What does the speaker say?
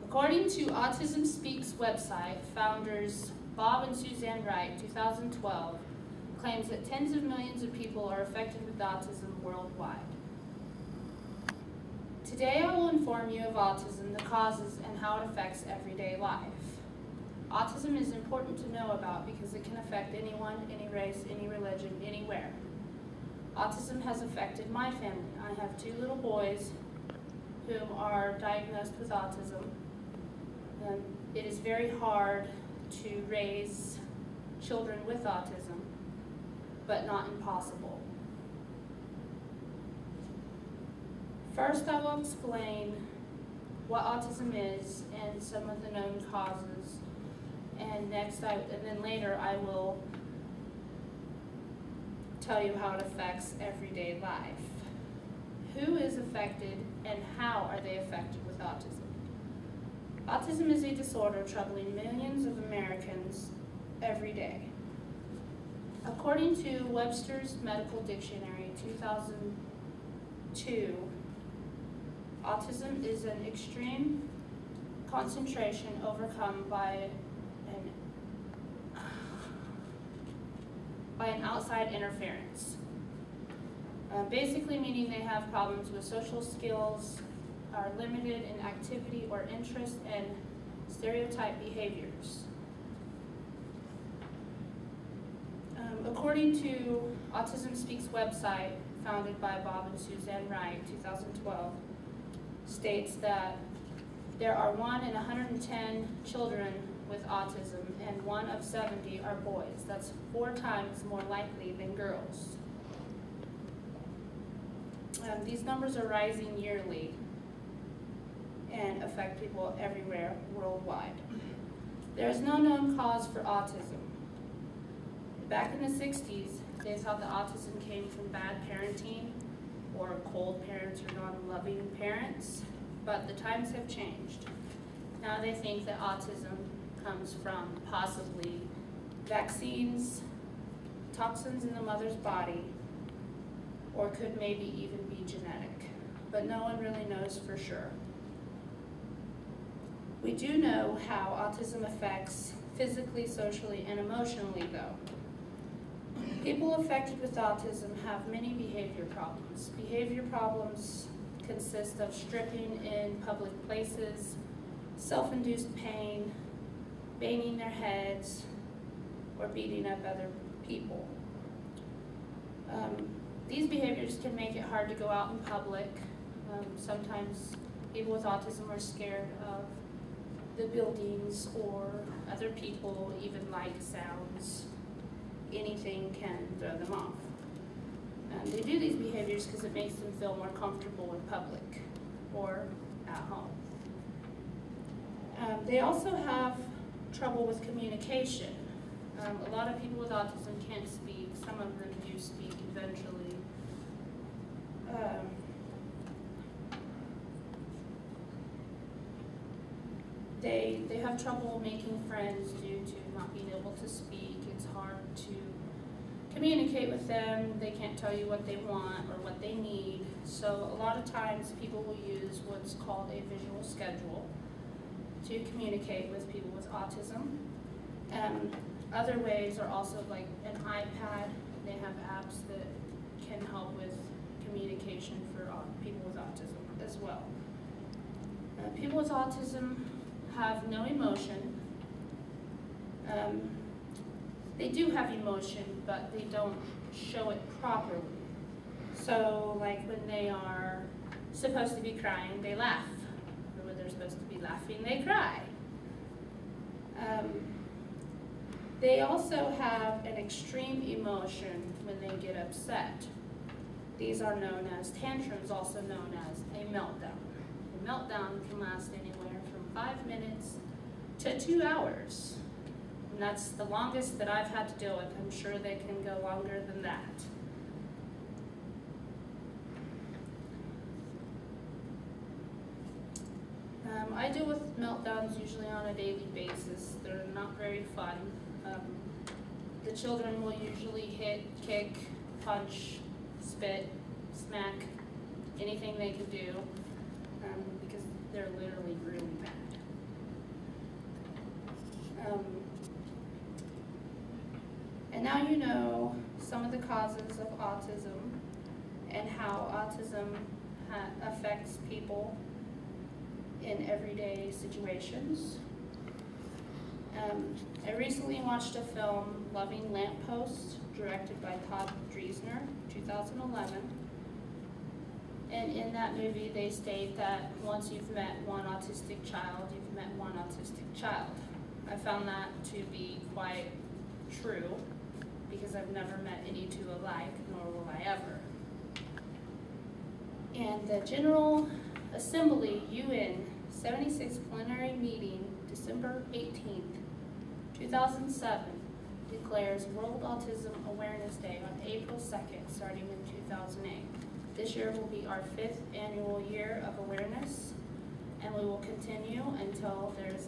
According to Autism Speaks website, founders Bob and Suzanne Wright, 2012, claims that tens of millions of people are affected with autism worldwide. Today I will inform you of autism, the causes, and how it affects everyday life. Autism is important to know about because it can affect anyone, any race, any religion, anywhere. Autism has affected my family. I have two little boys whom are diagnosed with autism. It is very hard to raise children with autism, but not impossible. First, I will explain what autism is and some of the known causes, and then later I will tell you how it affects everyday life. Who is affected and how are they affected with autism? Autism is a disorder troubling millions of Americans every day. According to Webster's Medical Dictionary 2002, autism is an extreme concentration overcome by an outside interference. Basically meaning they have problems with social skills, are limited in activity or interest, and stereotype behaviors. According to Autism Speaks website, founded by Bob and Suzanne Wright, 2012, states that there are 1 in 110 children with autism, and 1 of 70 are boys. That's 4 times more likely than girls. These numbers are rising yearly and affect people everywhere worldwide. There is no known cause for autism. Back in the 60s, they thought that autism came from bad parenting or cold parents or non-loving parents, but the times have changed. Now they think that autism comes from possibly vaccines, toxins in the mother's body, or could maybe even be genetic, but no one really knows for sure. We do know how autism affects physically, socially, and emotionally though. People affected with autism have many behavior problems. Behavior problems consist of stripping in public places, self-induced pain, banging their heads, or beating up other people. These behaviors can make it hard to go out in public. Sometimes people with autism are scared of the buildings or other people, even light sounds. Anything can throw them off. They do these behaviors because it makes them feel more comfortable in public or at home. They also have trouble with communication. A lot of people with autism can't speak. Some of them do speak eventually. They have trouble making friends due to not being able to speak. It's hard to communicate with them. They can't tell you what they want or what they need. So a lot of times people will use what's called a visual schedule to communicate with people with autism. Other ways are also like an iPad. They have apps that can help with communication for people with autism as well. People with autism have no emotion. They do have emotion, but they don't show it properly. So like when they are supposed to be crying, they laugh. Or when they're supposed to be laughing, they cry. They also have an extreme emotion when they get upset. These are known as tantrums, also known as a meltdown. A meltdown can last anywhere from 5 minutes to 2 hours. And that's the longest that I've had to deal with. I'm sure they can go longer than that. I deal with meltdowns usually on a daily basis. They're not very fun. The children will usually hit, kick, punch, spit, smack, anything they can do, because they're literally really mad. some of the causes of autism and how autism affects people in everyday situations. I recently watched a film, Loving Lamppost, directed by Todd Driesner, 2011. And in that movie, they state that once you've met one autistic child, you've met one autistic child. I found that to be quite true, because I've never met any two alike, nor will I ever. And the General Assembly, UN, 76th Plenary Meeting, December 18th, 2007, declares World Autism Awareness Day on April 2nd, starting in 2008. This year will be our 5th annual year of awareness, and we will continue until there's